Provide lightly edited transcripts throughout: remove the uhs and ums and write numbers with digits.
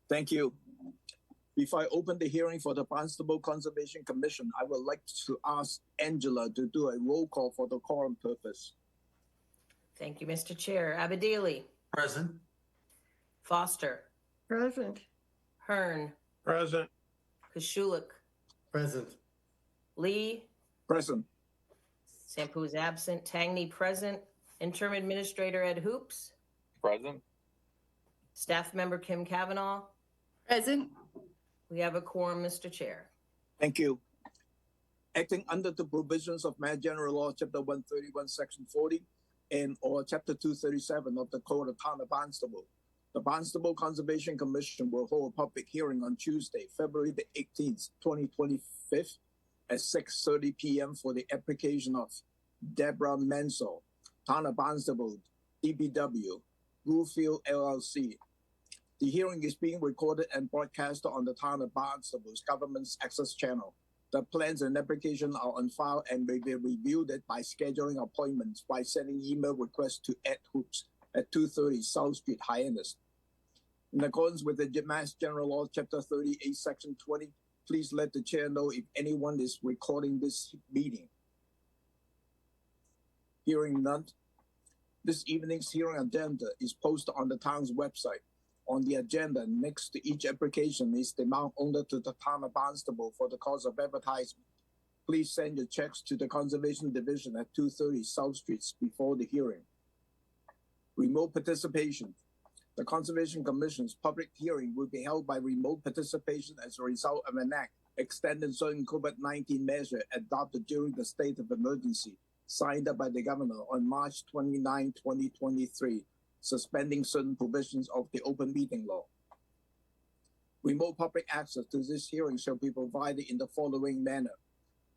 Thank you. Before I open the hearing for the Barnstable Conservation Commission, I would like to ask Angela to do a roll call for the quorum purpose. Thank you, Mr. Chair. Abedeli. Present. Foster. Present. Hearn. Present. Kashulik. Present. Lee. Present. Sampu is absent. Tangney present. Interim Administrator Ed Hoops. Present. Staff Member Kim Cavanaugh. Present. We have a quorum, Mr. Chair. Thank you. Acting under the provisions of Mass General Law, Chapter 131, Section 40, and or Chapter 237 of the Code of Town of Barnstable, the Barnstable Conservation Commission will hold a public hearing on Tuesday, February the 18th, 2025, at 6:30 p.m. for the application of Deborah Mansell, Town of Barnstable, DPW, Bluefield LLC. The hearing is being recorded and broadcast on the Town of Barnstable's Government's Access Channel. The plans and application are on file and may be reviewed by scheduling appointments by sending email requests to Ed Hoops at 230 South Street, Hyannis. In accordance with the Mass General Law, Chapter 38, Section 20, please let the chair know if anyone is recording this meeting. Hearing none. This evening's hearing agenda is posted on the town's website. On the agenda, next to each application is the amount owed to the Town of Barnstable for the cost of advertisement. Please send your checks to the Conservation Division at 230 South Street before the hearing. Remote participation. The Conservation Commission's public hearing will be held by remote participation as a result of an act extending certain COVID-19 measures adopted during the state of emergency, signed up by the Governor on March 29, 2023. Suspending certain provisions of the open meeting law. Remote public access to this hearing shall be provided in the following manner.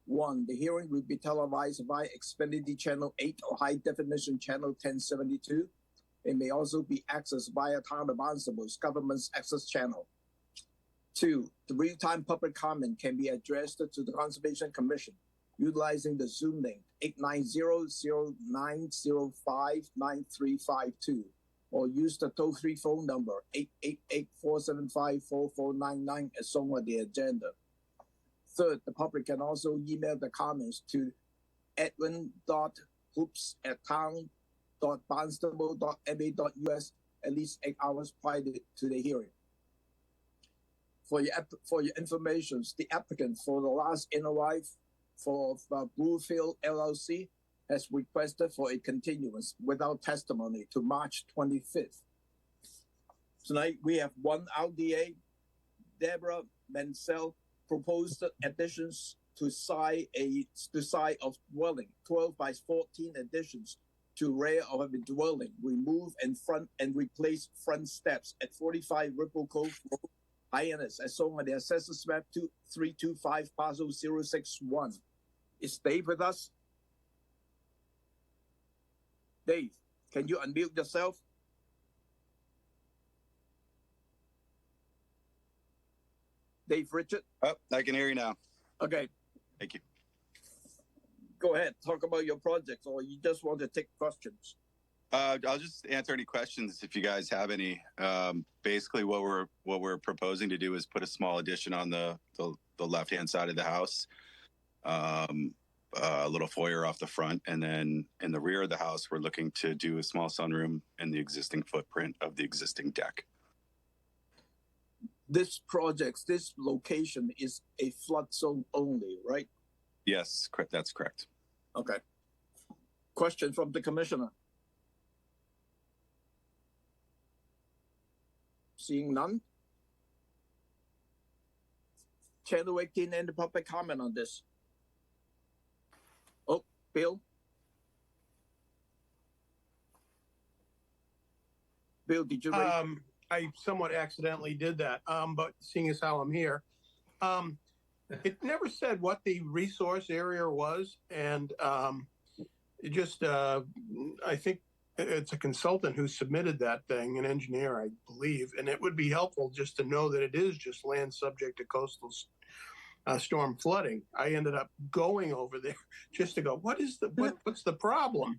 1. The hearing will be televised via Xfinity Channel 8 or High Definition Channel 1072. It may also be accessed via Town of Barnstable's Government's Access Channel. 2. The real-time public comment can be addressed to the Conservation Commission utilizing the Zoom link 890-0905-9352 or use the toll-free phone number 888-475-4499 as shown on the agenda. Third, the public can also email the comments to edwin.hoops@town.barnstable.ma.us at least 8 hours prior to the hearing. For your information, the applicant for the last NOI for Bluefield LLC has requested for a continuance without testimony to March 25th. Tonight, we have one RDA, Deborah Mansell, proposed additions to side of dwelling, 12 by 14 additions to rear of a dwelling, remove and front and replace front steps at 45 Ripple Cove Road, Hyannis, as shown on the Assessors Map 325 Parcel 061. Is Dave with us? Dave, can you unmute yourself? Dave Richard? Oh, I can hear you now. Okay. Thank you. Go ahead, talk about your project, or you just want to take questions? I'll just answer any questions if you guys have any. Basically, what we're proposing to do is put a small addition on the left-hand side of the house, a little foyer off the front, and then in the rear of the house, we're looking to do a small sunroom in the existing footprint of the existing deck. This location is a flood zone only, right? Yes, that's correct. Okay. Question from the commissioner. Seeing none. Channel 18 and the public comment on this. Oh, Bill. Bill, did you raise? I somewhat accidentally did that, but seeing as how I'm here, it never said what the resource area was, and it just, I think it's a consultant who submitted that thing, an engineer, I believe, and it would be helpful just to know that it is just land subject to coastal storm flooding. I ended up going over there just to go, what's the problem?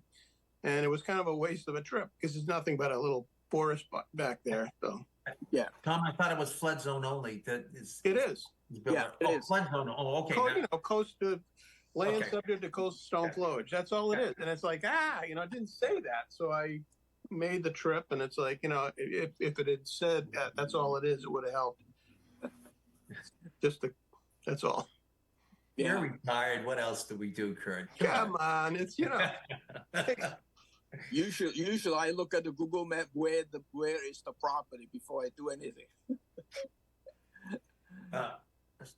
And it was kind of a waste of a trip because it's nothing but a little forest back there. So Yeah. Tom, I thought it was flood zone only. That is. It is. Yeah, it is. Flood zone. Oh, okay. Coast to land Okay. subject to coastal stone Okay. flowage. That's all it is. And it's like, it didn't say that. So I made the trip, and it's like, if it had said that's all it is, it would have helped. That's all. You're retired. What else do we do, Kurt? Come on, it's Usually I look at the Google map where is the property before I do anything.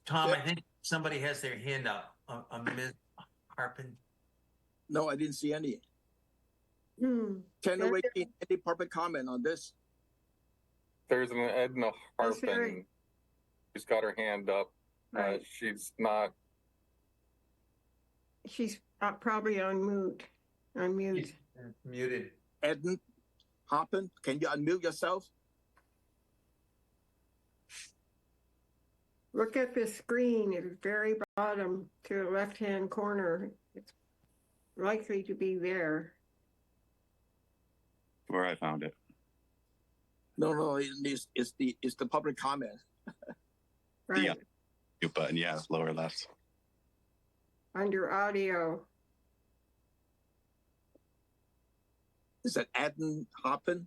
Tom, I think somebody has their hand up. Ms. Harpin. No, I didn't see any. Hmm. Generate any public comment on this? There's an Edna That's Harpin. very- She's got her hand up. Right. She's not. She's probably on mute. On mute. Muted. Eden Hoppin, can you unmute yourself? Look at the screen at the very bottom to the left-hand corner. It's likely to be there. Where I found it. No, it's the public comment. Right. Yeah. Mute button, yeah, lower left. Under audio. Is that Eden Hoppin?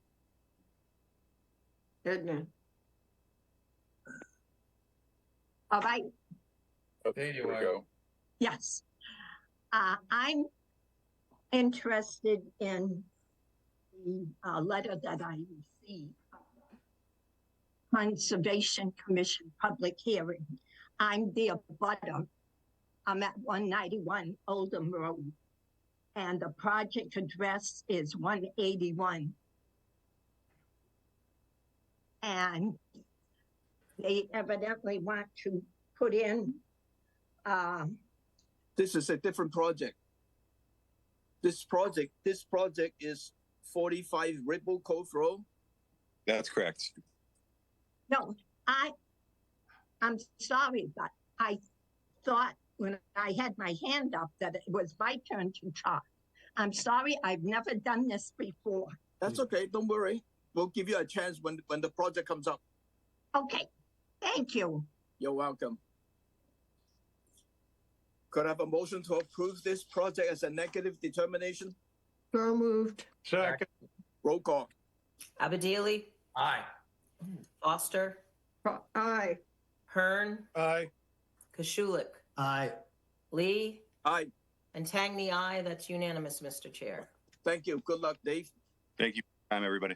Edna. All right, There you Here we are. go. yes. I'm interested in the letter that I received. Conservation Commission public hearing. I'm the abutter. I'm at 191 Oldham Road. And the project address is 181. And they evidently want to put in This is a different project. This project is 45 Ripple Cove Road. That's correct. no, I'm sorry, but I thought when I had my hand up that it was my turn to talk. I'm sorry, I've never done this before. That's okay, don't worry. We'll give you a chance when the project comes up. Okay, thank you. You're welcome. Could I have a motion to approve this project as a negative determination? So moved. second. Roll call. Abadili, Aye. Foster, Aye. Hearn, Aye. Kashulik, Aye. Lee, Aye. and Tangney, aye. That's unanimous, Mr. Chair. Thank you. Good luck, Dave. Thank you for your time, everybody.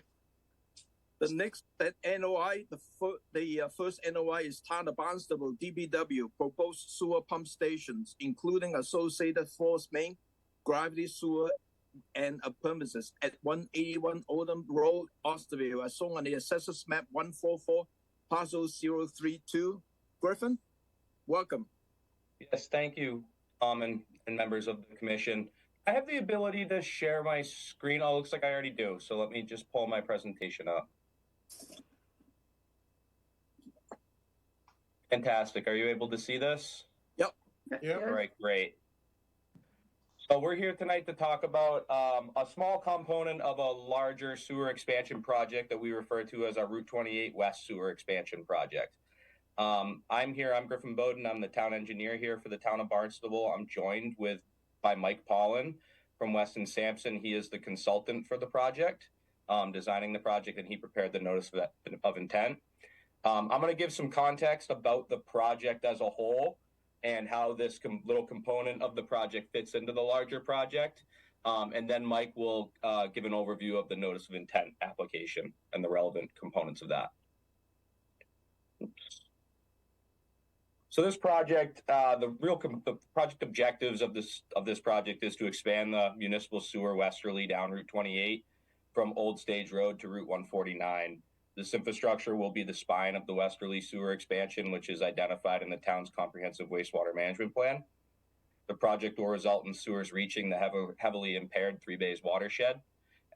The next NOI, the first NOI is Town of Barnstable, DBW, proposed sewer pump stations, including associated force main, gravity sewer, and premises at 181 Oldham Road, Osterville, as shown on the assessors map 144, parcel 032. Griffin, welcome. Yes, thank you, and members of the commission. I have the ability to share my screen. Oh, looks like I already do. So let me just pull my presentation up. Fantastic. Are you able to see this? Yeah. All right, great. So we're here tonight to talk about a small component of a larger sewer expansion project that we refer to as our Route 28 West Sewer Expansion Project. I'm Griffin Bowden. I'm the town engineer here for the town of Barnstable. I'm joined by Mike Paulin from Weston Sampson. He is the consultant for the project, designing the project, and he prepared the notice of intent. I'm going to give some context about the project as a whole and how this little component of the project fits into the larger project. And then Mike will give an overview of the notice of intent application and the relevant components of that. Oops. So this project, the project objectives of this project is to expand the municipal sewer westerly down Route 28 from Old Stage Road to Route 149. This infrastructure will be the spine of the westerly sewer expansion, which is identified in the town's comprehensive wastewater management plan. The project will result in sewers reaching the heavily impaired Three Bays watershed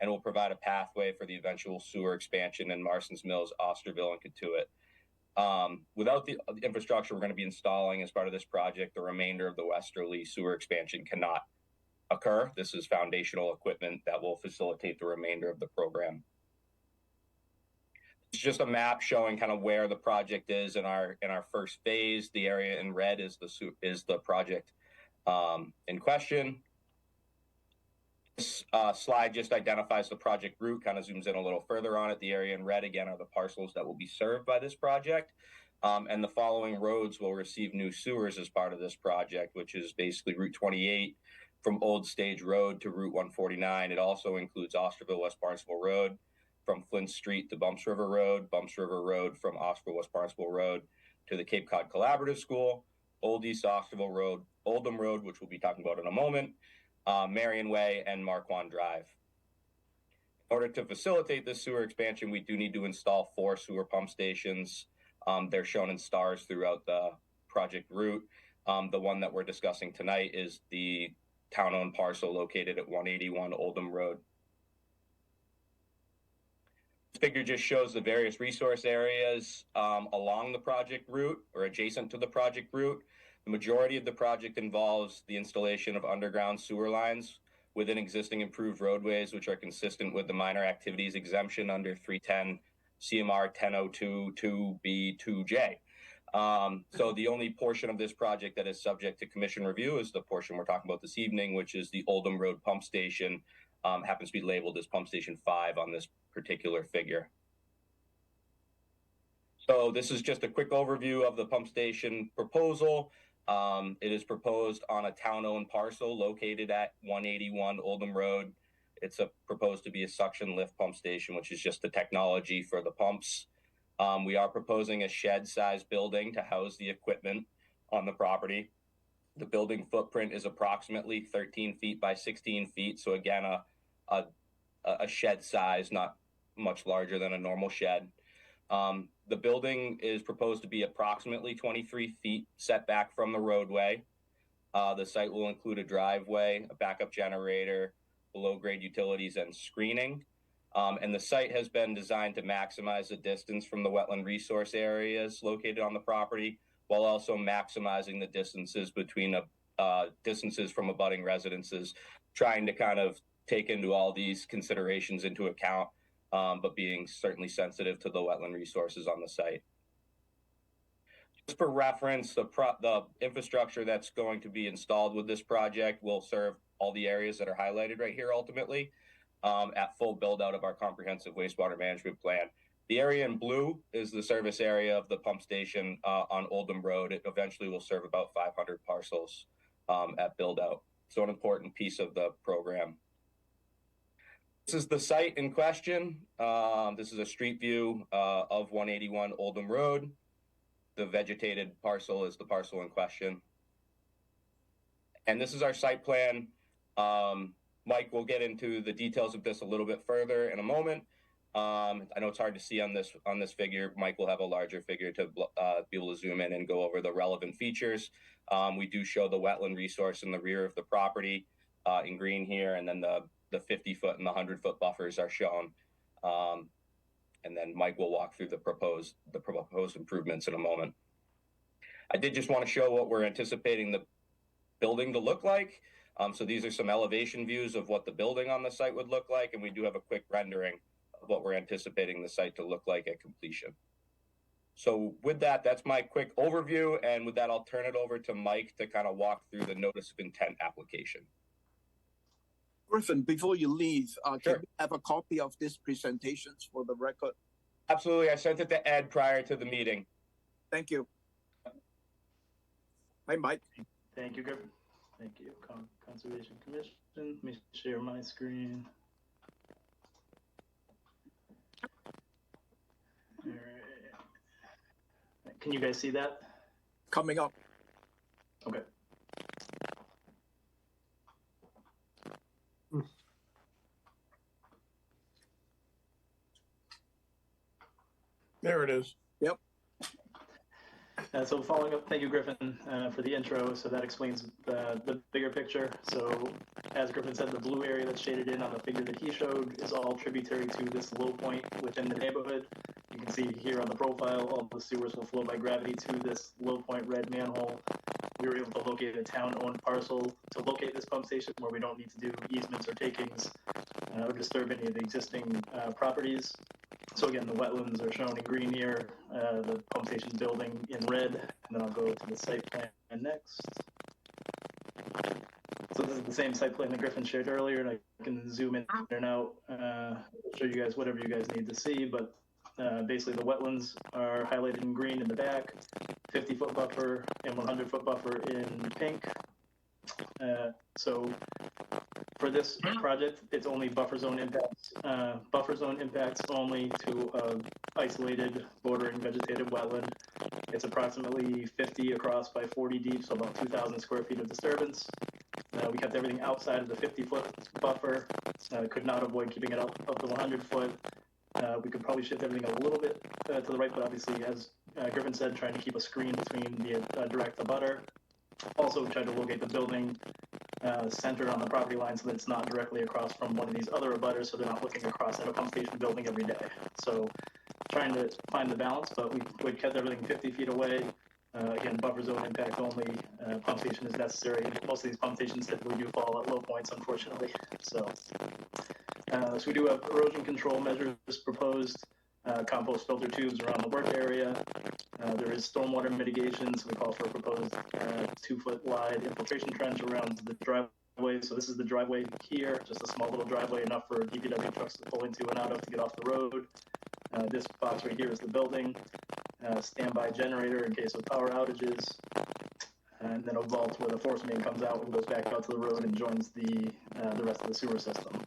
and will provide a pathway for the eventual sewer expansion in Marston's Mills, Osterville, and Cotuit. Without the infrastructure we're going to be installing as part of this project, the remainder of the westerly sewer expansion cannot occur. This is foundational equipment that will facilitate the remainder of the program. It's just a map showing kind of where the project is in our first phase. The area in red is the project in question. This slide just identifies the project route, kind of zooms in a little further on it. The area in red, again, are the parcels that will be served by this project. And the following roads will receive new sewers as part of this project, which is basically Route 28 from Old Stage Road to Route 149. It also includes Osterville West Barnstable Road from Flint Street to Bumps River Road from Osterville West Barnstable Road to the Cape Cod Collaborative School, Old East Osterville Road, Oldham Road, which we'll be talking about in a moment, Marion Way, and Marquand Drive. In order to facilitate this sewer expansion, we do need to install 4 sewer pump stations. They're shown in stars throughout the project route. The one that we're discussing tonight is the town-owned parcel located at 181 Oldham Road. This figure just shows the various resource areas along the project route or adjacent to the project route. The majority of the project involves the installation of underground sewer lines within existing improved roadways, which are consistent with the minor activities exemption under 310 CMR 10222B2J. So the only portion of this project that is subject to commission review is the portion we're talking about this evening, which is the Oldham Road pump station. Happens to be labeled as pump station 5 on this particular figure. So this is just a quick overview of the pump station proposal. It is proposed on a town-owned parcel located at 181 Oldham Road. It's proposed to be a suction lift pump station, which is just the technology for the pumps. We are proposing a shed-sized building to house the equipment on the property. The building footprint is approximately 13 feet by 16 feet. So again, a shed size, not much larger than a normal shed. The building is proposed to be approximately 23 feet setback from the roadway. The site will include a driveway, a backup generator, below-grade utilities, and screening. And the site has been designed to maximize the distance from the wetland resource areas located on the property, while also maximizing the distances between distances from abutting residences, trying to kind of take into all these considerations into account, but being certainly sensitive to the wetland resources on the site. Just for reference, the infrastructure that's going to be installed with this project will serve all the areas that are highlighted right here ultimately at full build out of our comprehensive wastewater management plan. The area in blue is the service area of the pump station on Oldham Road. It eventually will serve about 500 parcels at build out. So an important piece of the program. This is the site in question. This is a street view of 181 Oldham Road. The vegetated parcel is the parcel in question. And this is our site plan. Mike will get into the details of this a little bit further in a moment. I know it's hard to see on this figure. Mike will have a larger figure to be able to zoom in and go over the relevant features. We do show the wetland resource in the rear of the property in green here, and then the 50-foot and the 100-foot buffers are shown. And then Mike will walk through the proposed improvements in a moment. I did just want to show what we're anticipating the building to look like. So these are some elevation views of what the building on the site would look like, and we do have a quick rendering of what we're anticipating the site to look like at completion. So with that, that's my quick overview, and with that, I'll turn it over to Mike to kind of walk through the notice of intent application. Griffin, before you leave, Sure. can we have a copy of these presentations for the record? Absolutely. I sent it to Ed prior to the meeting. Thank you. Hi, Mike. Thank you, Griffin. Thank you. Conservation Commission. Let me share my screen. All right. Can you guys see that? Coming up. Okay. There it is. Yep. So following up, thank you, Griffin, for the intro. So that explains the bigger picture. So as Griffin said, the blue area that's shaded in on the figure that he showed is all tributary to this low point within the neighborhood. You can see here on the profile, all the sewers will flow by gravity to this low point red manhole. We were able to locate a town-owned parcel to locate this pump station where we don't need to do easements or takings or disturb any of the existing properties. So again, the wetlands are shown in green here, the pump station building in red, and then I'll go to the site plan next. So this is the same site plan that Griffin shared earlier, and I can zoom in and out, show you guys whatever you guys need to see, but basically the wetlands are highlighted in green in the back, 50-foot buffer and 100-foot buffer in pink. So for this project, it's only buffer zone impacts only to isolated bordering vegetated wetland. It's approximately 50 across by 40 deep, so about 2,000 square feet of disturbance. We kept everything outside of the 50-foot buffer. Could not avoid keeping it up of the 100-foot. We could probably shift everything a little bit to the right, but obviously, as Griffin said, trying to keep a screen between the direct abutter. Also tried to locate the building centered on the property line so that it's not directly across from one of these other abutters, so they're not looking across at a pump station building every day. So trying to find the balance, but we kept everything 50 feet away. Again, buffer zone impact only, pump station is necessary. Most of these pump stations typically do fall at low points, unfortunately. So we do have erosion control measures proposed, compost filter tubes around the work area. There is stormwater mitigation, so we call for a proposed 2-foot wide infiltration trench around the driveway. So this is the driveway here, just a small little driveway, enough for DPW trucks to pull into and out of to get off the road. This box right here is the building, standby generator in case of power outages, and then a vault where the force main comes out and goes back out to the road and joins the rest of the sewer system.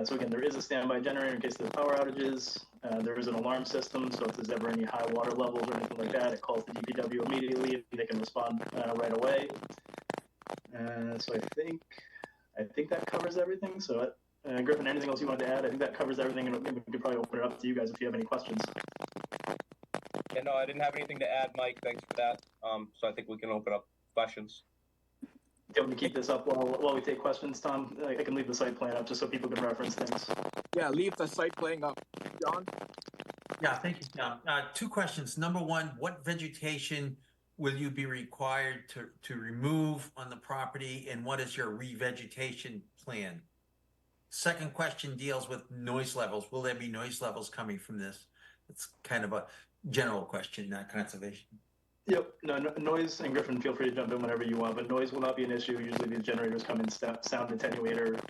So again, there is a standby generator in case there's power outages. There is an alarm system, so if there's ever any high water levels or anything like that, it calls the DPW immediately. They can respond right away. So I think that covers everything. So Griffin, anything else you wanted to add? I think that covers everything, and maybe we could probably open it up to you guys if you have any questions. Yeah, no, I didn't have anything to add, Mike. Thanks for that. So I think we can open up questions. Do you want me to keep this up while we take questions, Tom? I can leave the site plan up just so people can reference things. Yeah, leave the site plan up. John? Yeah, thank you, John. 2 questions. Number 1, what vegetation will you be required to remove on the property, and what is your revegetation plan? Second question deals with noise levels. Will there be noise levels coming from this? It's kind of a general question, not conservation. Yep, no, noise, and Griffin, feel free to jump in whenever you want, but noise will not be an issue. Usually these generators come in sound attenuated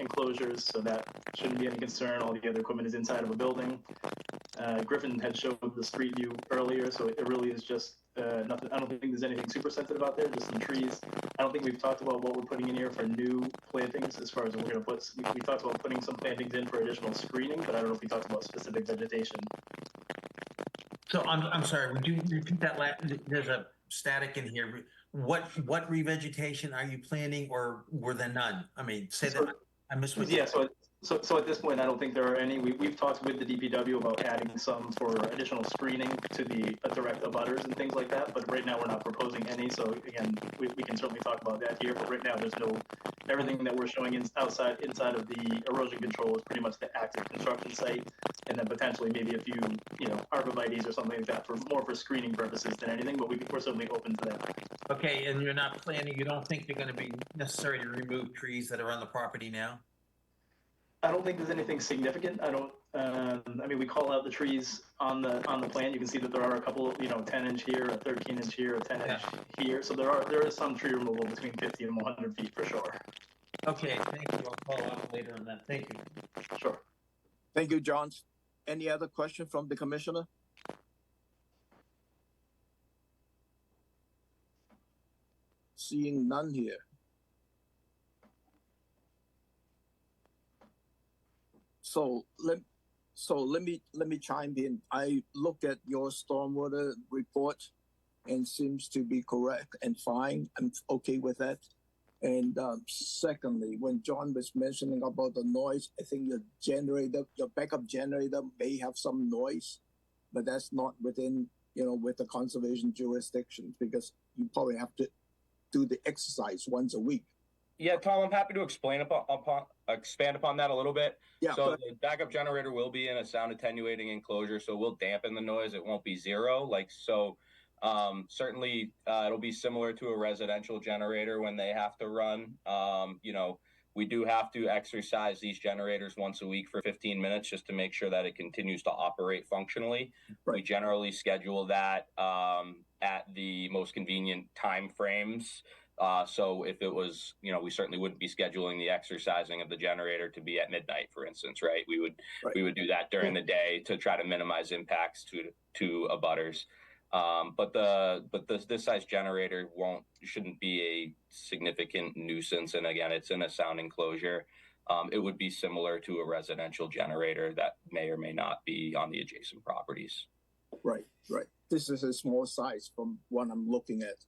enclosures, so that shouldn't be any concern. All the other equipment is inside of a building. Griffin had showed the street view earlier, so it really is just nothing. I don't think there's anything super sensitive out there, just some trees. I don't think we've talked about what we're putting in here for new plantings as far as we're going to put. We talked about putting some plantings in for additional screening, but I don't know if we talked about specific vegetation. So I'm sorry, would you repeat that there's a static in here. What revegetation are you planning, or were there none? I mean, say that I missed what you said. So at this point, I don't think there are any. We've talked with the DPW about adding some for additional screening to the direct abutters and things like that, but right now we're not proposing any. So again, we can certainly talk about that here, but right now there's no, everything that we're showing inside of the erosion control is pretty much the active construction site, and then potentially maybe a few, arborvitaes or something like that for more for screening purposes than anything, but we're certainly open to that. Okay, and you're not planning, you don't think they're going to be necessary to remove trees that are on the property now? I don't think there's anything significant. I don't. I mean, we call out the trees on the plan. You can see that there are a couple, 10-inch here, a 13-inch here, a 10-inch here. So there is some tree removal between 50 and 100 feet for sure. Okay, thank you. I'll follow up later on that. Thank you. Sure. Thank you, John. Any other question from the commissioner? Seeing none here. So let me chime in. I looked at your stormwater report and seems to be correct and fine. I'm okay with that. And secondly, when John was mentioning about the noise, I think your backup generator may have some noise, but that's not within, with the conservation jurisdiction, because you probably have to do the exercise once a week. Yeah, Tom, I'm happy to expand upon that a little bit. Yeah. So the backup generator will be in a sound attenuating enclosure, so we'll dampen the noise. It won't be zero. Certainly it'll be similar to a residential generator when they have to run. We do have to exercise these generators once a week for 15 minutes just to make sure that it continues to operate functionally. We generally schedule that at the most convenient time frames. So if it was, we certainly wouldn't be scheduling the exercising of the generator to be at midnight, for instance, right? We would do that during the day to try to minimize impacts to abutters. But this size generator shouldn't be a significant nuisance. And again, it's in a sound enclosure. It would be similar to a residential generator that may or may not be on the adjacent properties. Right. This is a small size from what I'm looking at.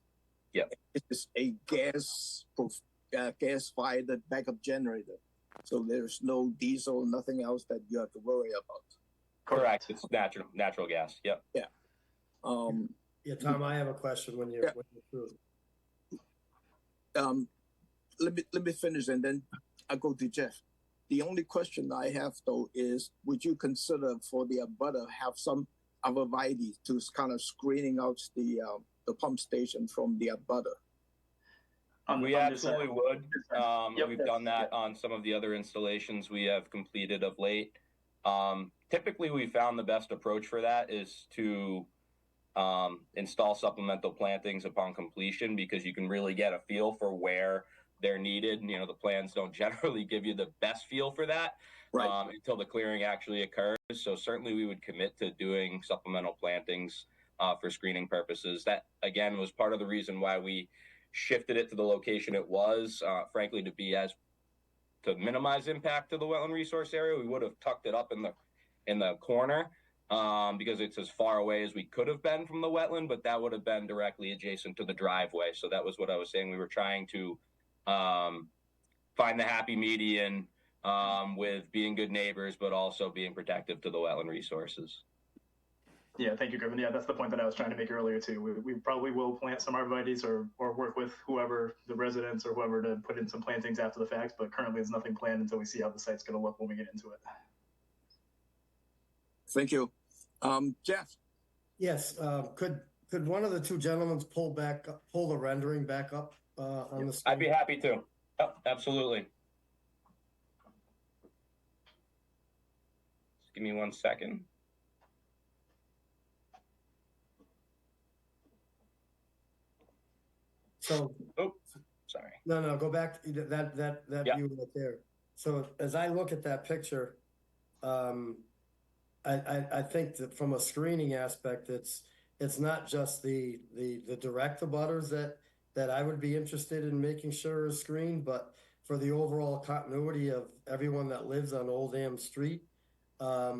Yeah. It is a gas-fired backup generator. So there's no diesel, nothing else that you have to worry about. Correct. It's natural gas. Yep. Yeah. Yeah, Tom, I have a question when you're through. Let me finish and then I'll go to Jeff. The only question I have though is, would you consider for the abutter have some arborvitae to kind of screening out the pump station from the abutter? We absolutely would. We've done that on some of the other installations we have completed of late. Typically, we found the best approach for that is to install supplemental plantings upon completion, because you can really get a feel for where they're needed. The plans don't generally give you the best feel for that until the clearing actually occurs. So certainly we would commit to doing supplemental plantings for screening purposes. That, again, was part of the reason why we shifted it to the location it was, frankly, to minimize impact to the wetland resource area. We would have tucked it up in the corner because it's as far away as we could have been from the wetland, but that would have been directly adjacent to the driveway. So that was what I was saying. We were trying to find the happy median with being good neighbors, but also being protective to the wetland resources. Yeah, thank you, Griffin. Yeah, that's the point that I was trying to make earlier too. We probably will plant some arborvitaes or work with whoever, the residents or whoever, to put in some plantings after the fact, but currently there's nothing planned until we see how the site's going to look when we get into it. Thank you. Jeff? Yes, could one of the two gentlemen pull the rendering back up on the screen? I'd be happy to. Oh, absolutely. Just give me 1 second. So, sorry. No, go back to that view right there. So as I look at that picture, I think that from a screening aspect, it's not just the direct abutters that I would be interested in making sure is screened, but for the overall continuity of everyone that lives on Old Dam Street. I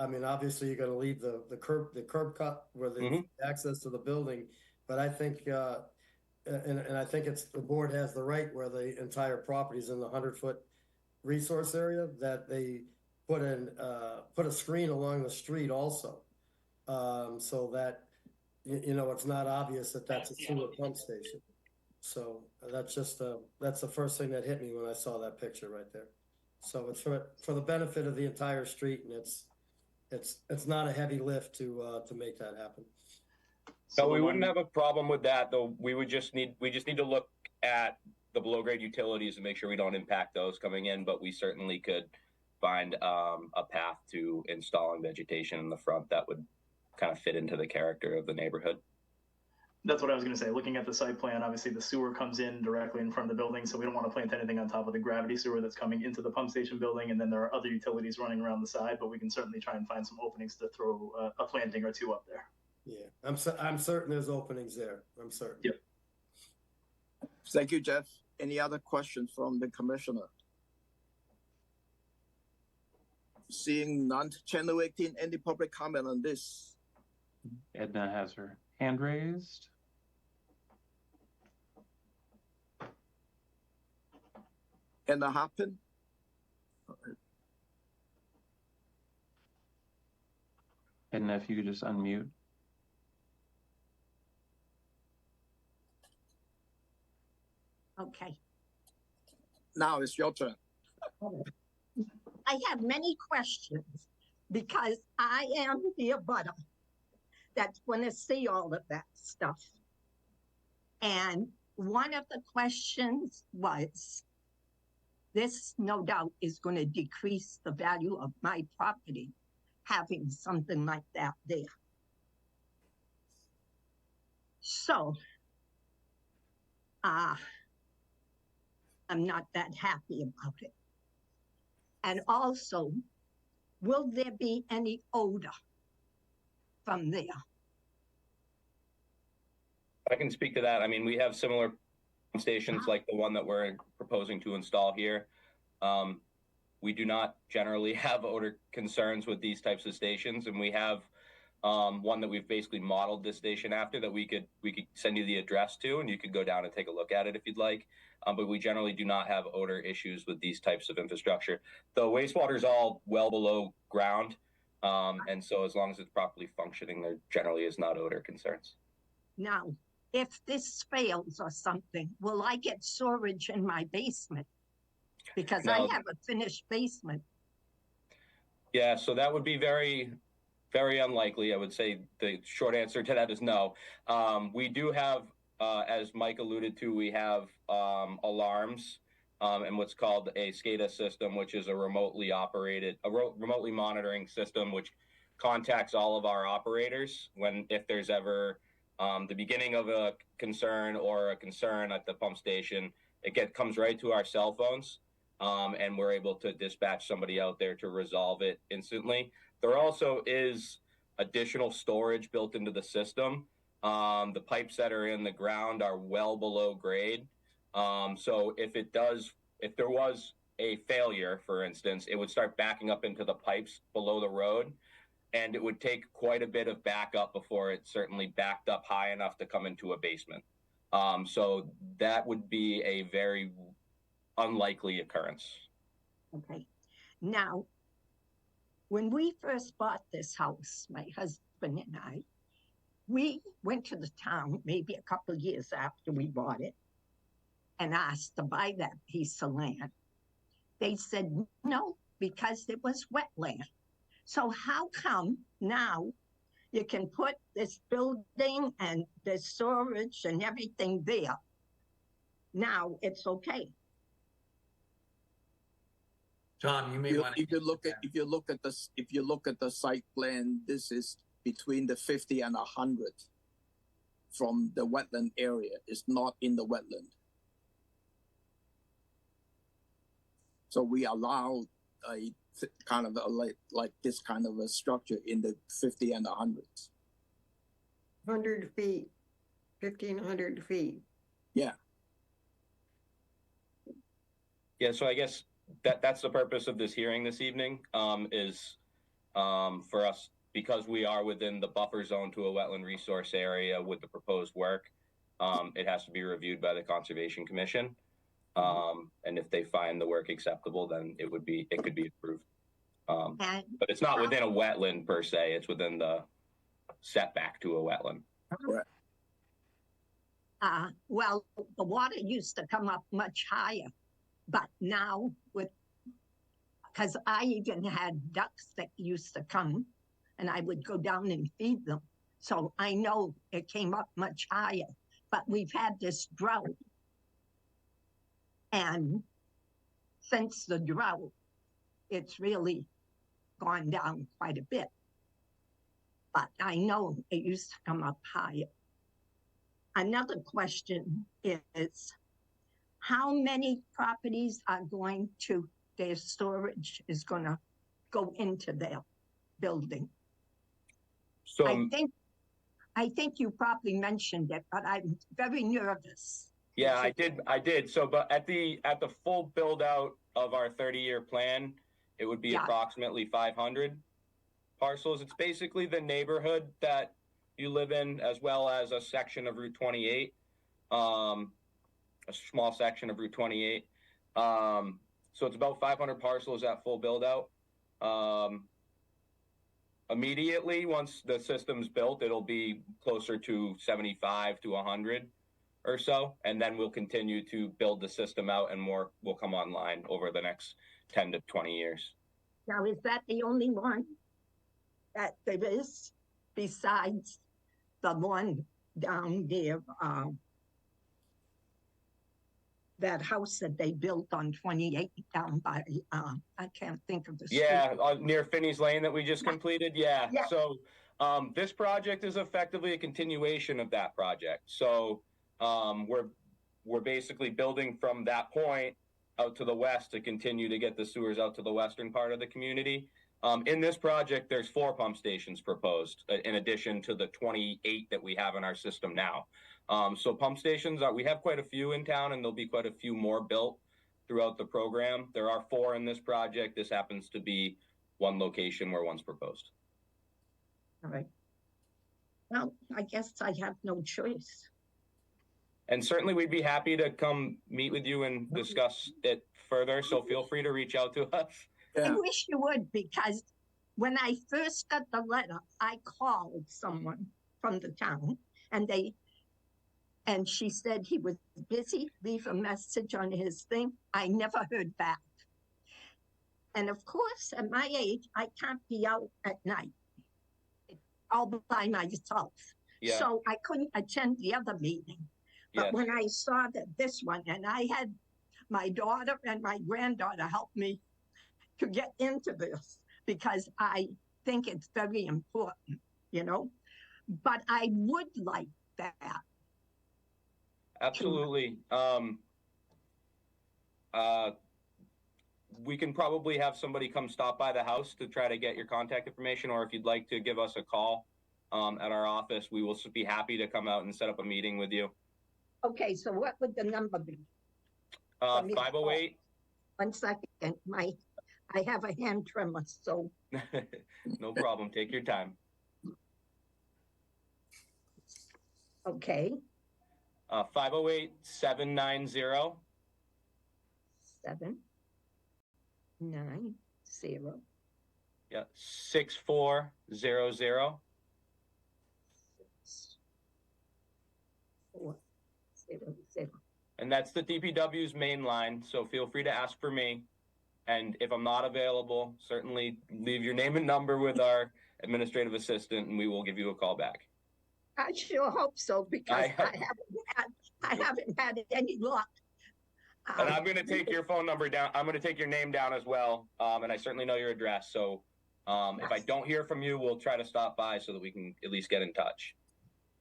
mean, obviously you're going to leave the curb cut where the access to the building, but I think and I think the board has the right where the entire property is in the 100-foot resource area, that they put a screen along the street also, so that it's not obvious that that's a sewer pump station. So that's the first thing that hit me when I saw that picture right there. So it's for the benefit of the entire street, and it's not a heavy lift to make that happen. So we wouldn't have a problem with that, though. We just need to look at the below grade utilities and make sure we don't impact those coming in, but we certainly could find a path to installing vegetation in the front that would kind of fit into the character of the neighborhood. That's what I was going to say. Looking at the site plan, obviously the sewer comes in directly in front of the building, so we don't want to plant anything on top of the gravity sewer that's coming into the pump station building, and then there are other utilities running around the side, but we can certainly try and find some openings to throw a planting or two up there. Yeah, I'm certain there's openings there. I'm certain. Yep. Thank you, Jeff. Any other questions from the commissioner? Seeing none. Channel 18, any public comment on this? Edna has her hand raised. Edna Hoppin? Edna, if you could just unmute. Okay. Now it's your turn. I have many questions because I am the abutter that's going to see all of that stuff. And one of the questions was this no doubt is going to decrease the value of my property, having something like that there. So, I'm not that happy about it. And also, will there be any odor from there? I can speak to that. I mean, we have similar stations like the one that we're proposing to install here. We do not generally have odor concerns with these types of stations, and we have one that we've basically modeled this station after that we could send you the address to, and you could go down and take a look at it if you'd like. But we generally do not have odor issues with these types of infrastructure. The wastewater is all well below ground, and so as long as it's properly functioning, there generally is not odor concerns. Now, if this fails or something, will I get storage in my basement? Because No. I have a finished basement. Yeah, so that would be very, very unlikely. I would say the short answer to that is no. We do have, as Mike alluded to, we have alarms and what's called a SCADA system, which is a remotely remotely monitoring system, which contacts all of our operators if there's ever the beginning of a concern or a concern at the pump station. It comes right to our cell phones. And we're able to dispatch somebody out there to resolve it instantly. There also is additional storage built into the system. The pipes that are in the ground are well below grade. So if there was a failure, for instance, it would start backing up into the pipes below the road, and it would take quite a bit of backup before it certainly backed up high enough to come into a basement. So that would be a very unlikely occurrence. Okay. Now, when we first bought this house, my husband and I, we went to the town maybe a couple of years after we bought it and asked to buy that piece of land. They said no, because it was wetland. So how come now you can put this building and the storage and everything there? Now it's okay. John, you may want to. If you look at the site plan, this is between the 50 and 100 from the wetland area. It's not in the wetland. So we allow a kind of like this kind of a structure in the 50 and 100s. 100 feet, 1,500 feet. Yeah. Yeah, so I guess that's the purpose of this hearing this evening, is for us, because we are within the buffer zone to a wetland resource area with the proposed work, it has to be reviewed by the Conservation Commission. And if they find the work acceptable, then it could be approved. But it's not within a wetland per se, it's within the setback to a wetland. Correct. Well, the water used to come up much higher, but now because I even had ducks that used to come and I would go down and feed them. So I know it came up much higher, but we've had this drought. And since the drought, it's really gone down quite a bit. But I know it used to come up higher. Another question is, how many properties are going to, their storage is going to go into their building? So I think you probably mentioned it, but I'm very nervous. yeah, I did. So, but at the full build out of our 30-year plan, it would be approximately 500 parcels. It's basically the neighborhood that you live in, as well as a section of Route 28, a small section of Route 28. So it's about 500 parcels at full build out. Immediately, once the system's built, it'll be closer to 75 to 100 or so, and then we'll continue to build the system out, and more will come online over the next 10 to 20 years. Now, is that the only one that there is besides the one down there that house that they built on 28 down by, I can't think of the street. Yeah, near Finney's Lane that we just completed. Yeah. Yeah. So this project is effectively a continuation of that project. So we're basically building from that point out to the west to continue to get the sewers out to the western part of the community. In this project, there's 4 pump stations proposed in addition to the 28 that we have in our system now. So pump stations, we have quite a few in town, and there'll be quite a few more built throughout the program. There are 4 in this project. This happens to be one location where one's proposed. All right. Well, I guess I have no choice. And certainly we'd be happy to come meet with you and discuss it further. So feel free to reach out to us. I wish you would, because when I first got the letter, I called someone from the town, and she said he was busy, leave a message on his thing. I never heard back. And of course, at my age, I can't be out at night all by myself. Yeah. So I couldn't attend the other meeting. But Yes. when I saw that this one, and I had my daughter and my granddaughter help me to get into this, because I think it's very important, you know? But I would like that. Absolutely. We can probably have somebody come stop by the house to try to get your contact information, or if you'd like to give us a call at our office, we will be happy to come out and set up a meeting with you. Okay, so what would the number be? 508. 1 second, I have a hand tremor, so. No problem. Take your time. Okay. 508-790. 790. Yeah. 6400. 400. And that's the DPW's main line. So feel free to ask for me. And if I'm not available, certainly leave your name and number with our administrative assistant, and we will give you a call back. I sure hope so, because I haven't had any luck. And I'm going to take your phone number down. I'm going to take your name down as well. And I certainly know your address. So if I don't hear from you, we'll try to stop by so that we can at least get in touch.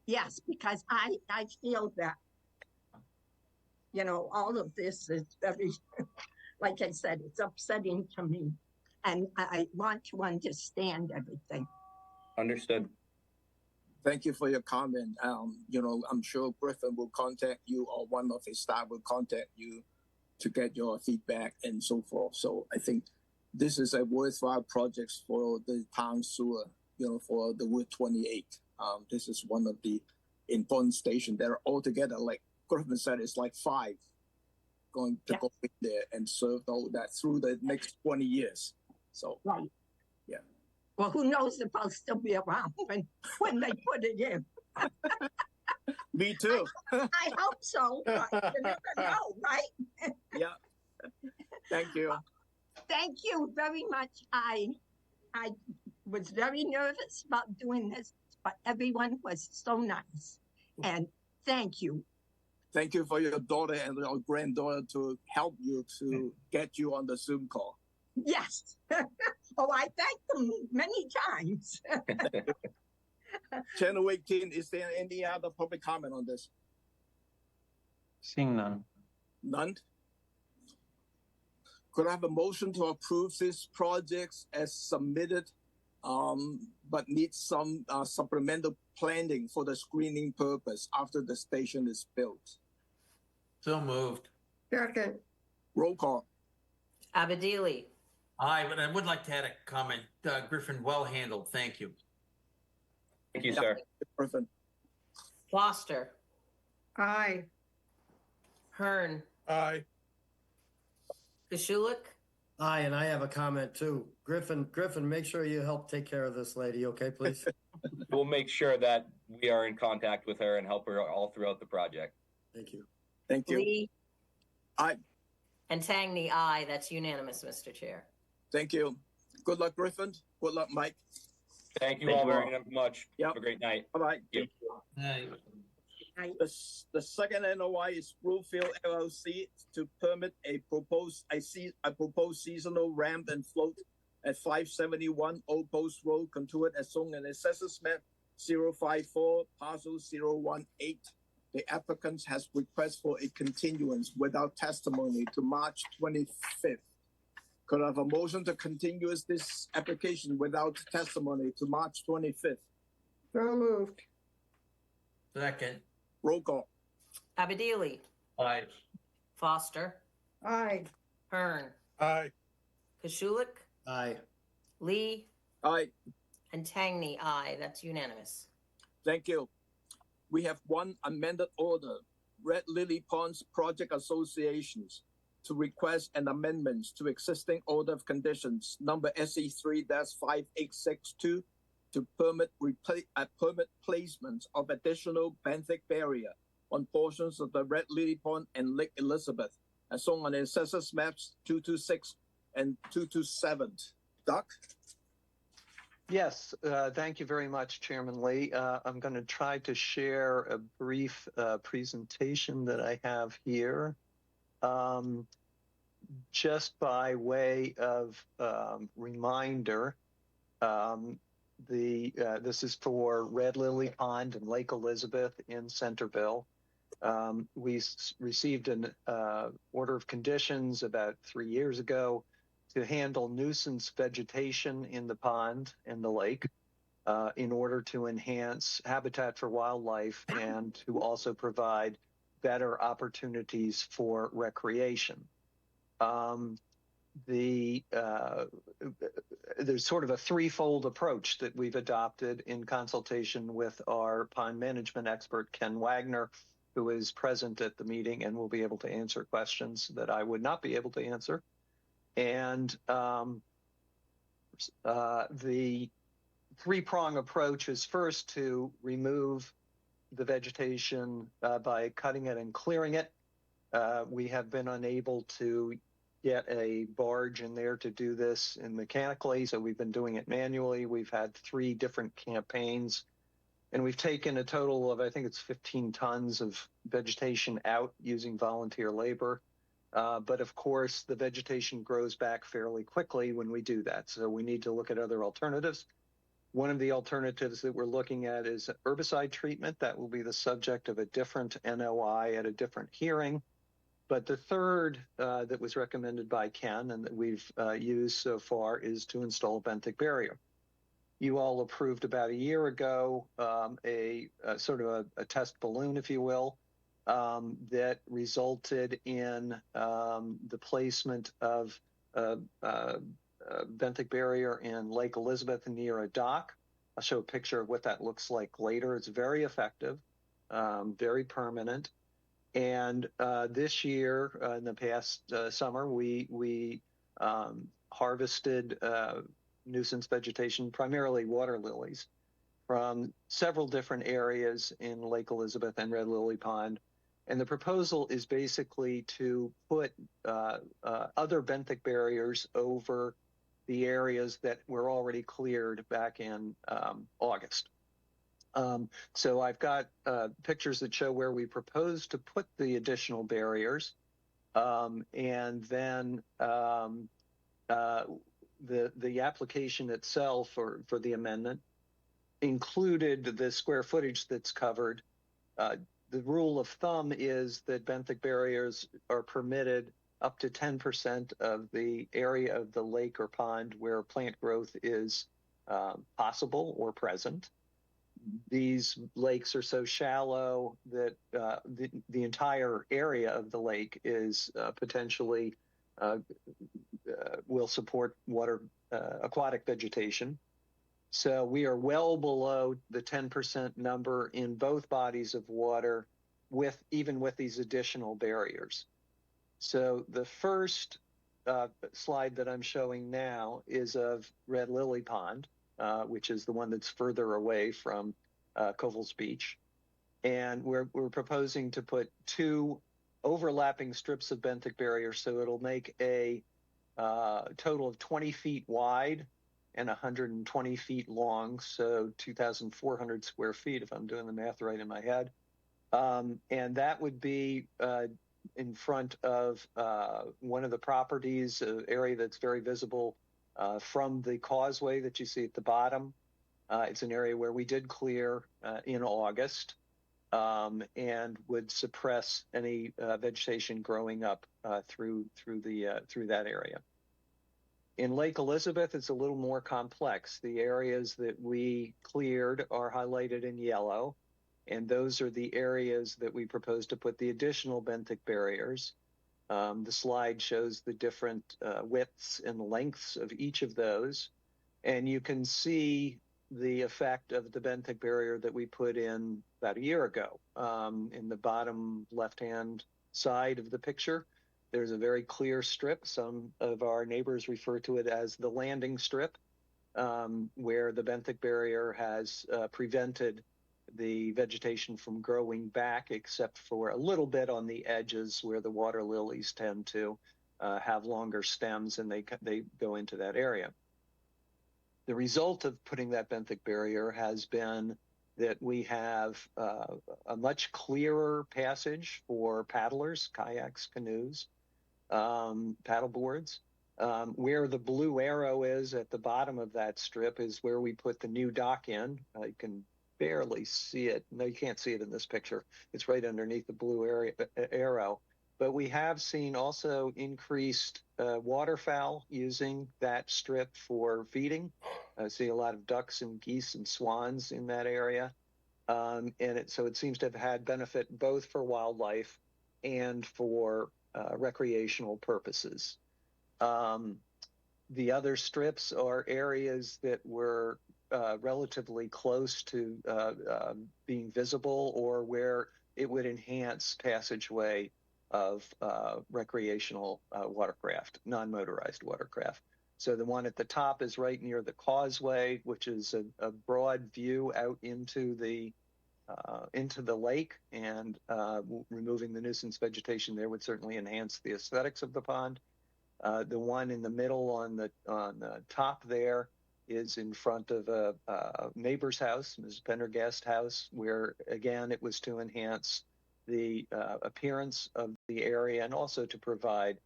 Yes, because I feel that, you know, all of this is very, like I said, it's upsetting to me. And I want to understand everything. Understood. Thank you for your comment. You know, I'm sure Griffin will contact you, or one of his staff will contact you to get your feedback and so forth. So I think this is a worthwhile project for the town sewer, you know, for the Route 28. This is one of the important stations. There are altogether, like Griffin said, it's like 5 going to go in there and serve all that through the next 20 years. So, right. Yeah. Well, who knows if I'll still be around when they put it in. Me too. I hope so, but you never know, right? Yeah. Thank you. Thank you very much. I was very nervous about doing this, but everyone was so nice. And thank you. Thank you for your daughter and your granddaughter to help you to get you on the Zoom call. Yes. Oh, I thanked them many times. Channel 18, is there any other public comment on this? Seeing none. None? Could I have a motion to approve these projects as submitted, but need some supplemental planning for the screening purpose after the station is built? So moved. Second. Roll call. Abadili. Aye, but I would like to add a comment. Griffin, well handled. Thank you. Thank you, sir. Griffin. Foster. Aye. Hearn. Aye. Kashulik. Aye, and I have a comment too. Griffin, make sure you help take care of this lady, okay, please? We'll make sure that we are in contact with her and help her all throughout the project. Thank you. Thank you. Lee. Aye. And Tangney, aye. That's unanimous, Mr. Chair. Thank you. Good luck, Griffin. Good luck, Mike. Thank you all very much. Yep. Have a great night. Bye-bye. Thank you. Aye. The second NOI is Bluefield LLC to permit a proposed seasonal ramp and float at 571 Old Post Road, Contuit, as shown in Assessors Map 054, Parcel 018. The applicant has requested for a continuance without testimony to March 25th. Could I have a motion to continue this application without testimony to March 25th? So moved. Second. Roll call. Abadili, Aye. Foster, Aye. Hearn, Aye. Koshulik, Aye. Lee, Aye. and Tangney, aye. That's unanimous. Thank you. We have one amended order, Red Lily Ponds Project Associations, to request an amendment to existing order of conditions number SE3-5862 to permit placement of additional benthic barrier on portions of the Red Lily Pond and Lake Elizabeth, as shown on the Assessors Maps 226 and 227. Doc? Yes, thank you very much, Chairman Lee. I'm going to try to share a brief presentation that I have here. Just by way of reminder, this is for Red Lily Pond and Lake Elizabeth in Centerville. We received an order of conditions about 3 years ago to handle nuisance vegetation in the pond and the lake in order to enhance habitat for wildlife and to also provide better opportunities for recreation. There's sort of a threefold approach that we've adopted in consultation with our pond management expert, Ken Wagner, who is present at the meeting and will be able to answer questions that I would not be able to answer. And the three-prong approach is first to remove the vegetation by cutting it and clearing it. We have been unable to get a barge in there to do this mechanically, so we've been doing it manually. We've had 3 different campaigns, and we've taken a total of, I think it's 15 tons of vegetation out using volunteer labor. But of course, the vegetation grows back fairly quickly when we do that, so we need to look at other alternatives. One of the alternatives that we're looking at is herbicide treatment. That will be the subject of a different NOI at a different hearing. But the third that was recommended by Ken and that we've used so far is to install a benthic barrier. You all approved about a year ago a sort of a test balloon, if you will, that resulted in the placement of a benthic barrier in Lake Elizabeth near a dock. I'll show a picture of what that looks like later. It's very effective, very permanent. And this year, in the past summer, we harvested nuisance vegetation, primarily water lilies, from several different areas in Lake Elizabeth and Red Lily Pond. And the proposal is basically to put other benthic barriers over the areas that were already cleared back in August. So I've got pictures that show where we propose to put the additional barriers. And then the application itself for the amendment included the square footage that's covered. The rule of thumb is that benthic barriers are permitted up to 10% of the area of the lake or pond where plant growth is possible or present. These lakes are so shallow that the entire area of the lake is potentially will support water aquatic vegetation. So we are well below the 10% number in both bodies of water even with these additional barriers. So the first slide that I'm showing now is of Red Lily Pond, which is the one that's further away from Covell's Beach. And we're proposing to put 2 overlapping strips of benthic barrier, so it'll make a total of 20 feet wide and 120 feet long, so 2,400 square feet, if I'm doing the math right in my head. And that would be in front of one of the properties, an area that's very visible from the causeway that you see at the bottom. It's an area where we did clear in August and would suppress any vegetation growing up through that area. In Lake Elizabeth, it's a little more complex. The areas that we cleared are highlighted in yellow, and those are the areas that we propose to put the additional benthic barriers. The slide shows the different widths and lengths of each of those, and you can see the effect of the benthic barrier that we put in about a year ago. In the bottom left-hand side of the picture, there's a very clear strip. Some of our neighbors refer to it as the landing strip, where the benthic barrier has prevented the vegetation from growing back, except for a little bit on the edges where the water lilies tend to have longer stems and they go into that area. The result of putting that benthic barrier has been that we have a much clearer passage for paddlers, kayaks, canoes, paddle boards. Where the blue arrow is at the bottom of that strip is where we put the new dock in. You can barely see it. No, you can't see it in this picture. It's right underneath the blue arrow. But we have seen also increased waterfowl using that strip for feeding. I see a lot of ducks and geese and swans in that area. So it seems to have had benefit both for wildlife and for recreational purposes. The other strips are areas that were relatively close to being visible or where it would enhance passageway of recreational watercraft, non-motorized watercraft. So the one at the top is right near the causeway, which is a broad view out into the lake, and removing the nuisance vegetation there would certainly enhance the aesthetics of the pond. The one in the middle on the top there is in front of a neighbor's house, Ms. Pendergast house, where again it was to enhance the appearance of the area and also to provide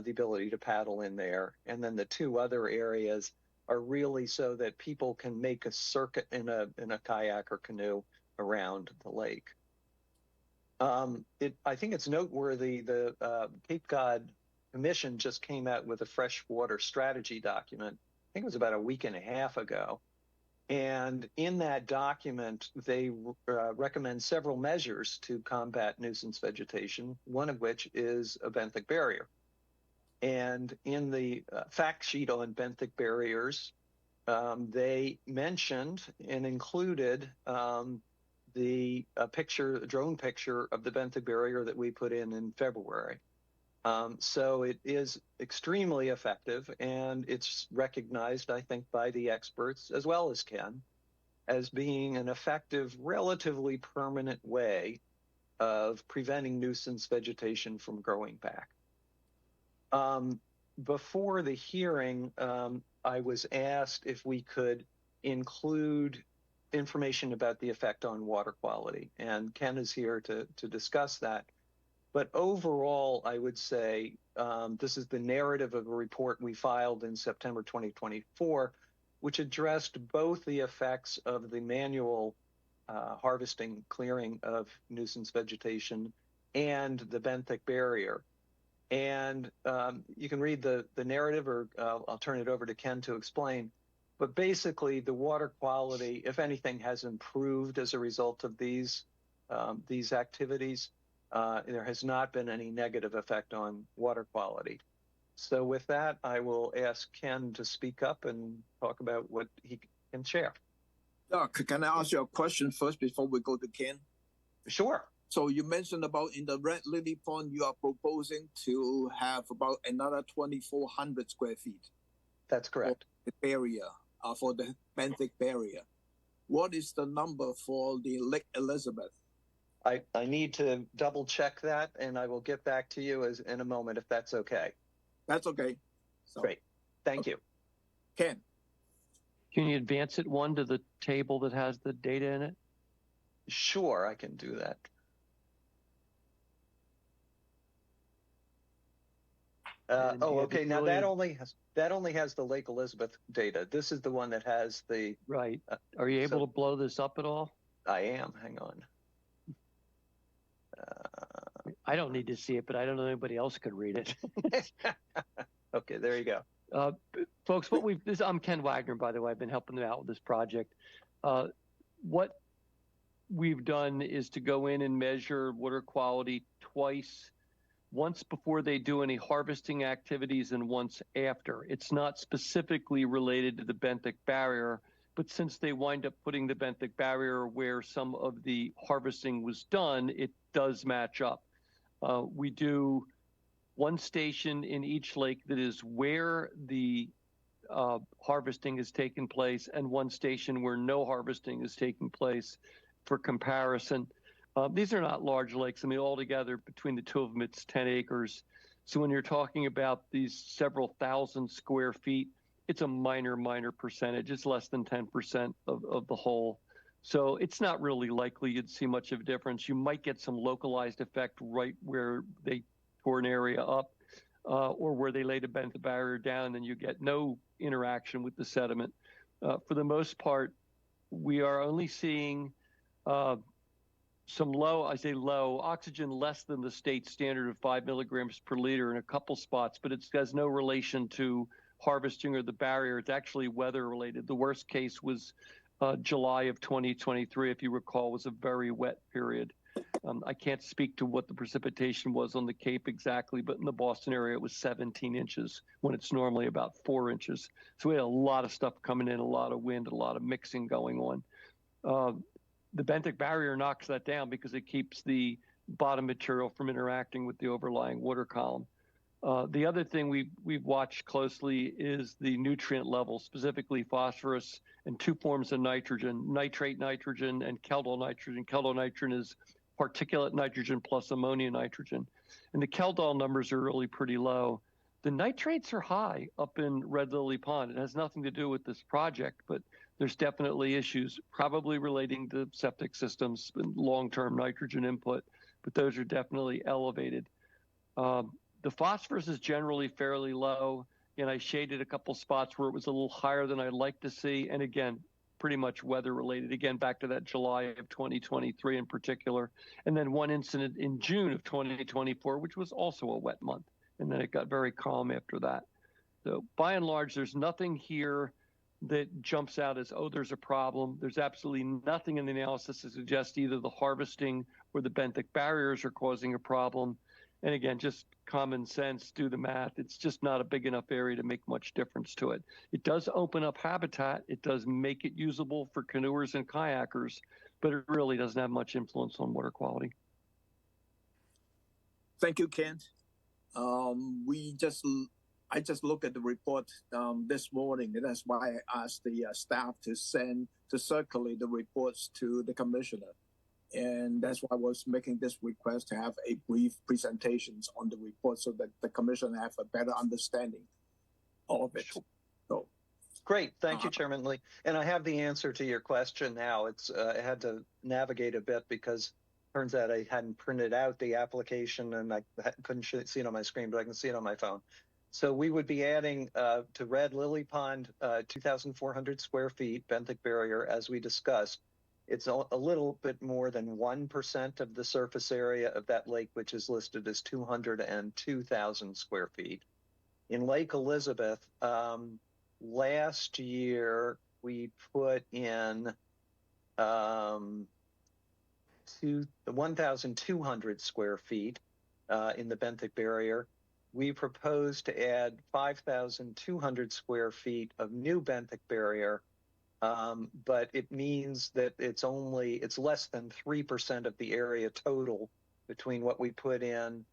the ability to paddle in there. And then the two other areas are really so that people can make a circuit in a kayak or canoe around the lake. I think it's noteworthy the Cape Cod Commission just came out with a freshwater strategy document. I think it was about a week and a half ago. And in that document, they recommend several measures to combat nuisance vegetation, one of which is a benthic barrier. And in the fact sheet on benthic barriers, they mentioned and included the drone picture of the benthic barrier that we put in February. So it is extremely effective, and it's recognized, I think, by the experts as well as Ken as being an effective, relatively permanent way of preventing nuisance vegetation from growing back. Before the hearing, I was asked if we could include information about the effect on water quality, and Ken is here to discuss that. But overall, I would say this is the narrative of a report we filed in September 2024, which addressed both the effects of the manual harvesting, clearing of nuisance vegetation and the benthic barrier. And you can read the narrative, or I'll turn it over to Ken to explain. But basically, the water quality, if anything, has improved as a result of these activities. There has not been any negative effect on water quality. So with that, I will ask Ken to speak up and talk about what he can share. Can I ask you a question first before we go to Ken? Sure. So you mentioned about in the Red Lily Pond, you are proposing to have about another 2,400 square feet. That's correct. For the area, for the benthic barrier. What is the number for the Lake Elizabeth? I need to double check that, and I will get back to you in a moment if that's okay. That's okay. So, great. Thank you. Ken. Can you advance it one to the table that has the data in it? Sure, I can do that. And you okay. haven't Now really- that only has the Lake Elizabeth data. This is the one that has the. Right. Are you able so- to blow this up at all? I am. Hang on. I don't need to see it, but I don't know anybody else could read it. Okay, there you go. Folks, I'm Ken Wagner, by the way. I've been helping them out with this project. What we've done is to go in and measure water quality twice, once before they do any harvesting activities and once after. It's not specifically related to the benthic barrier, but since they wind up putting the benthic barrier where some of the harvesting was done, it does match up. We do one station in each lake that is where the harvesting has taken place, and one station where no harvesting is taking place for comparison. These are not large lakes. I mean, altogether, between the two of them, it's 10 acres. So when you're talking about these several thousand square feet, it's a minor percentage. It's less than 10% of the whole. So it's not really likely you'd see much of a difference. You might get some localized effect right where they tore an area up, or where they laid a bent barrier down, and you get no interaction with the sediment. For the most part, we are only seeing some low oxygen less than the state standard of 5 milligrams per liter in a couple spots, but it has no relation to harvesting or the barrier. It's actually weather related. The worst case was July of 2023, if you recall, was a very wet period. I can't speak to what the precipitation was on the Cape exactly, but in the Boston area, it was 17 inches when it's normally about 4 inches. So we had a lot of stuff coming in, a lot of wind, a lot of mixing going on. The benthic barrier knocks that down because it keeps the bottom material from interacting with the overlying water column. The other thing we've watched closely is the nutrient level, specifically phosphorus and two forms of nitrogen, nitrate nitrogen and keldol nitrogen. Keldol nitrogen is particulate nitrogen plus ammonia nitrogen. And the keldol numbers are really pretty low. The nitrates are high up in Red Lily Pond. It has nothing to do with this project, but there's definitely issues, probably relating to septic systems and long-term nitrogen input, but those are definitely elevated. The phosphorus is generally fairly low, and I shaded a couple spots where it was a little higher than I'd like to see, and again, pretty much weather related. Again, back to that July of 2023 in particular, and then one incident in June of 2024, which was also a wet month, and then it got very calm after that. So by and large, there's nothing here that jumps out as, oh, there's a problem. There's absolutely nothing in the analysis to suggest either the harvesting or the benthic barriers are causing a problem. And again, just common sense, do the math. It's just not a big enough area to make much difference to it. It does open up habitat. It does make it usable for canoers and kayakers, but it really doesn't have much influence on water quality. Thank you, Kent. I just looked at the report this morning, and that's why I asked the staff to circulate the reports to the commissioner. And that's why I was making this request to have a brief presentations on the report so that the commissioner have a better understanding of it. So, great, thank you, Chairman Lee. And I have the answer to your question now. I had to navigate a bit because it turns out I hadn't printed out the application and I couldn't see it on my screen, but I can see it on my phone. So we would be adding to Red Lily Pond 2,400 square feet benthic barrier, as we discussed. It's a little bit more than 1% of the surface area of that lake, which is listed as 202,000 square feet. In Lake Elizabeth, last year we put in 1,200 square feet in the benthic barrier. We propose to add 5,200 square feet of new benthic barrier, but it means that it's less than 3% of the area total between what we put in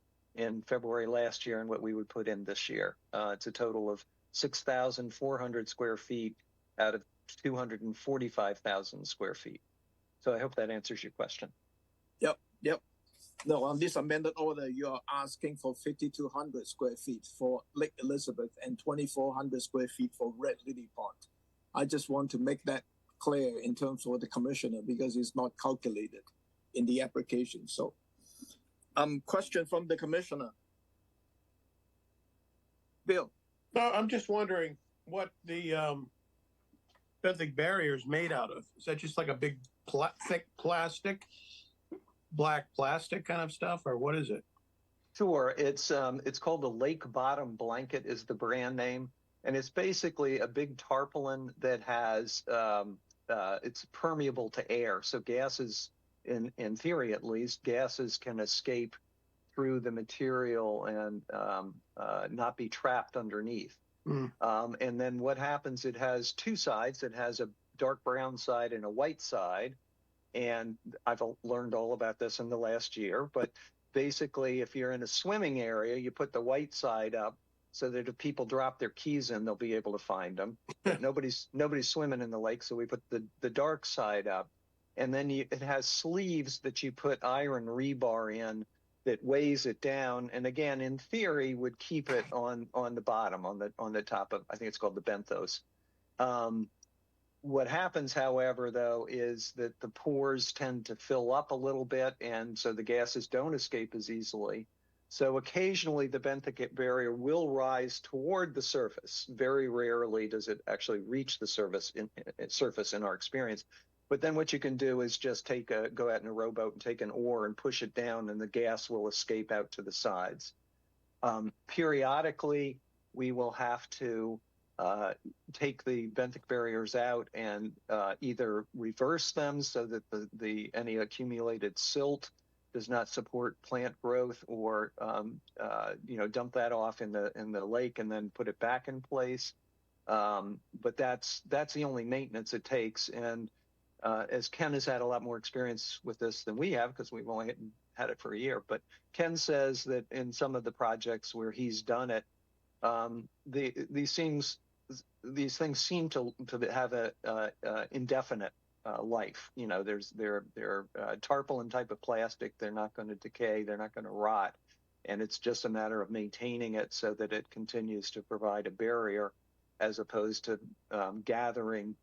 February last year and what we would put in this year. It's a total of 6,400 square feet out of 245,000 square feet. So I hope that answers your question. Yep. No, on this amended order, you are asking for 5,200 square feet for Lake Elizabeth and 2,400 square feet for Red Lily Pond. I just want to make that clear in terms of the commissioner because it's not calculated in the application. So, question from the commissioner. Bill. No, I'm just wondering what the benthic barrier is made out of. Is that just like a big thick plastic, black plastic kind of stuff, or what is it? Sure, it's called the Lake Bottom Blanket is the brand name, and it's basically a big tarpaulin that has it's permeable to air, so gases, in theory at least, gases can escape through the material and not be trapped underneath. And then what happens? It has two sides. It has a dark brown side and a white side, and I've learned all about this in the last year, but basically, if you're in a swimming area, you put the white side up so that if people drop their keys in, they'll be able to find them. But nobody's swimming in the lake, so we put the dark side up, and then it has sleeves that you put iron rebar in that weighs it down, and again, in theory, would keep it on the bottom, on the top of, I think it's called the benthos. What happens, however, though, is that the pores tend to fill up a little bit, and so the gases don't escape as easily. So occasionally the benthic barrier will rise toward the surface. Very rarely does it actually reach the surface in our experience. But then what you can do is just go out in a rowboat and take an oar and push it down, and the gas will escape out to the sides. Periodically, we will have to take the benthic barriers out and either reverse them so that any accumulated silt does not support plant growth, or dump that off in the lake and then put it back in place. But that's the only maintenance it takes. And as Ken has had a lot more experience with this than we have, because we've only had it for a year, but Ken says that in some of the projects where he's done it, these things seem to have a indefinite life. They're tarpaulin type of plastic. They're not going to decay. They're not going to rot. And it's just a matter of maintaining it so that it continues to provide a barrier, as opposed to gathering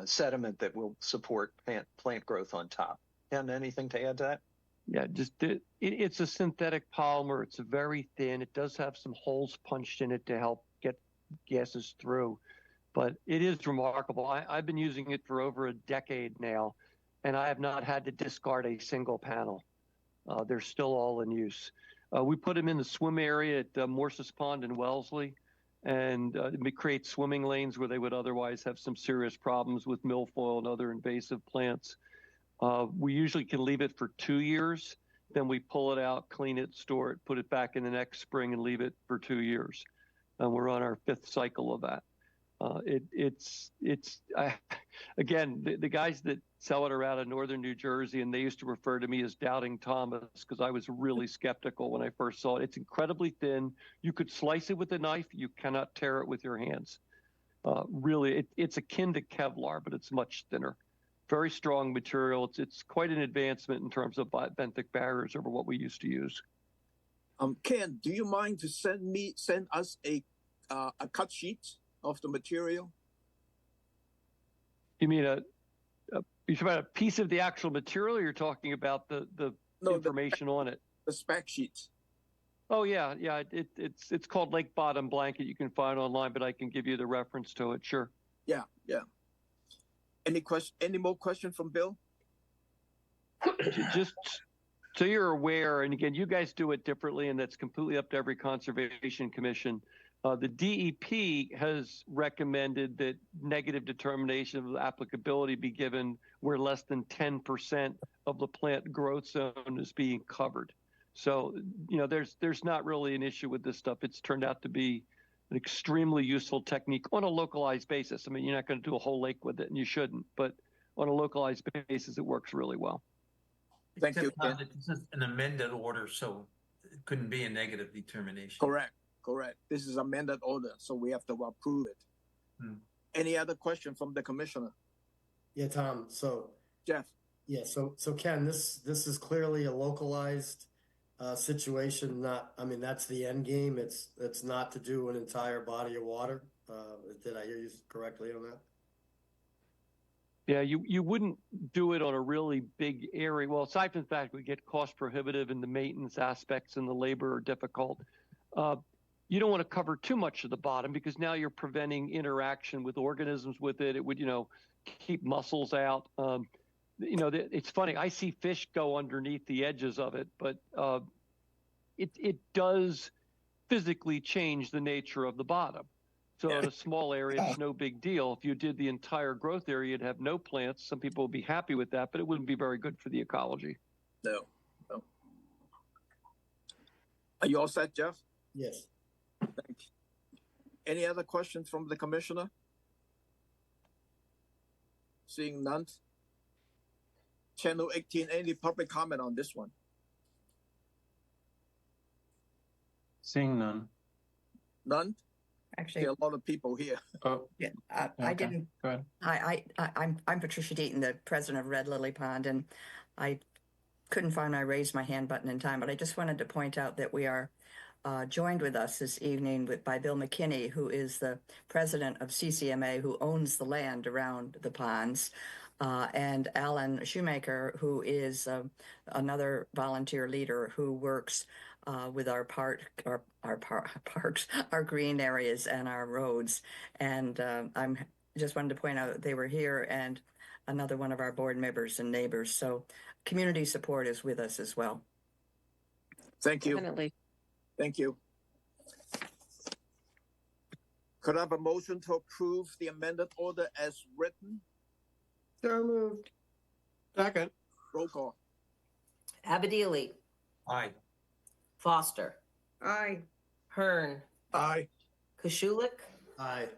sediment that will support plant growth on top. Ken, anything to add to that? Yeah, it's a synthetic polymer. It's very thin. It does have some holes punched in it to help get gases through, but it is remarkable. I've been using it for over a decade now, and I have not had to discard a single panel. They're still all in use. We put them in the swim area at Morses Pond in Wellesley, and it creates swimming lanes where they would otherwise have some serious problems with milfoil and other invasive plants. We usually can leave it for 2 years, then we pull it out, clean it, store it, put it back in the next spring, and leave it for 2 years. And we're on our 5th cycle of that. Again, the guys that sell it are out of northern New Jersey, and they used to refer to me as Doubting Thomas, because I was really skeptical when I first saw it. It's incredibly thin. You could slice it with a knife. You cannot tear it with your hands. Really, it's akin to Kevlar, but it's much thinner. Very strong material. It's quite an advancement in terms of benthic barriers over what we used to use. Ken, do you mind to send us a cut sheet of the material? You mean you're talking about a piece of the actual material, or you're talking about the information on it? The spec sheet. Oh yeah. It's called Lake Bottom Blanket. You can find it online, but I can give you the reference to it. Sure. Yeah. Any more questions from Bill? Just so you're aware, and again, you guys do it differently, and that's completely up to every conservation commission. The DEP has recommended that negative determination of applicability be given where less than 10% of the plant growth zone is being covered. So, there's not really an issue with this stuff. It's turned out to be an extremely useful technique on a localized basis. I mean, you're not going to do a whole lake with it, and you shouldn't, but on a localized basis, it works really well. Thank you, Ken. This is an amended order, so it couldn't be a negative determination. Correct. This is amended order, so we have to approve it. Any other question from the commissioner? Yeah, Tom. So Jeff. Yeah. So Ken, this is clearly a localized situation. That's the end game. It's not to do an entire body of water. Did I hear you correctly on that? Yeah, you wouldn't do it on a really big area. Well, aside from the fact we get cost prohibitive and the maintenance aspects and the labor are difficult. you don't want to cover too much of the bottom because now you're preventing interaction with organisms with it. It would, keep mussels out. It's funny. I see fish go underneath the edges of it, but it does physically change the nature of the bottom. So in a small area, it's no big deal. If you did the entire growth area, you'd have no plants. Some people would be happy with that, but it wouldn't be very good for the ecology. No. Are you all set, Jeff? Yes. Thank you. Any other questions from the commissioner? Seeing none. Channel 18, any public comment on this one? Seeing none. None? Actually, There are a lot of people here. Oh, yeah, I okay. didn't. Go ahead. I'm Patricia Deaton, the president of Red Lily Pond, and I couldn't find my raise my hand button in time, but I just wanted to point out that we are joined with us this evening by Bill McKinney, who is the president of CCMA, who owns the land around the ponds, and Alan Shoemaker, who is another volunteer leader who works with our parks, our green areas, and our roads. And I'm just wanted to point out that they were here, and another one of our board members and neighbors. So community support is with us as well. Thank you. Definitely. Thank you. Could I have a motion to approve the amended order as written? So moved. Second. Roll call. Abadili, Aye. Foster, Aye. Hearn, Aye. Koshulik, Aye.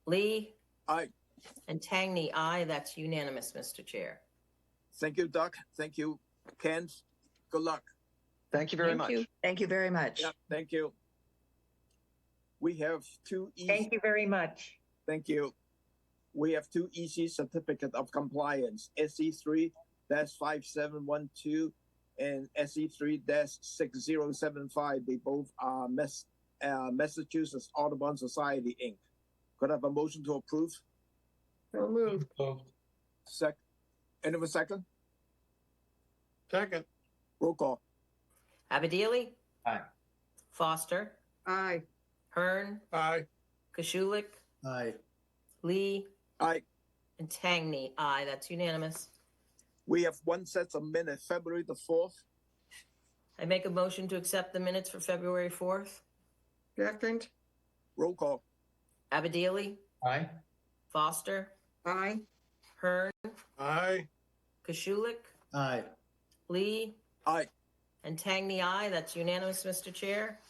Lee, Aye. and Tangney. Aye. That's unanimous, Mr. Chair. Thank you, Doug. Thank you, Ken. Good luck. Thank you very Thank much. you. Thank you very much. Yeah, thank you. We have two easy. Thank you very much. Thank you. We have two EC certificate of compliance, SE3-5712 and SE3-6075. They both are Massachusetts Audubon Society, Inc. Could I have a motion to approve? So moved. Anyone second? Second. Roll call. Abadili, Aye. Foster, Aye. Hearn, Aye. Koshulik, Aye. Lee, Aye. and Tangney. Aye. That's unanimous. We have one set of minutes, February the 4th. I make a motion to accept the minutes for February 4th. Second. Roll call. Abadili, Aye. Foster, Aye. Hearn, Aye. Koshulik, Aye. Lee, Aye. and Tangney. Aye. That's unanimous, Mr. Chair.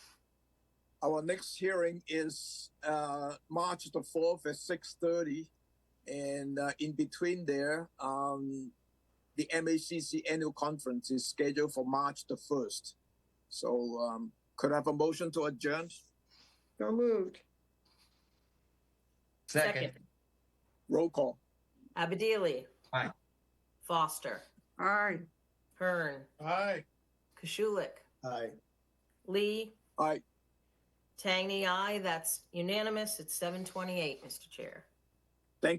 Our next hearing is March the 4th at 6:30. And in between there, the MACC annual conference is scheduled for March the 1st. So could I have a motion to adjourn? So moved. Second. Roll call. Abadili. Aye. Foster, Aye. Hearn, Aye. Koshulik, Aye. Lee, Aye. Tangney. Aye. That's unanimous. It's 7:28, Mr. Chair.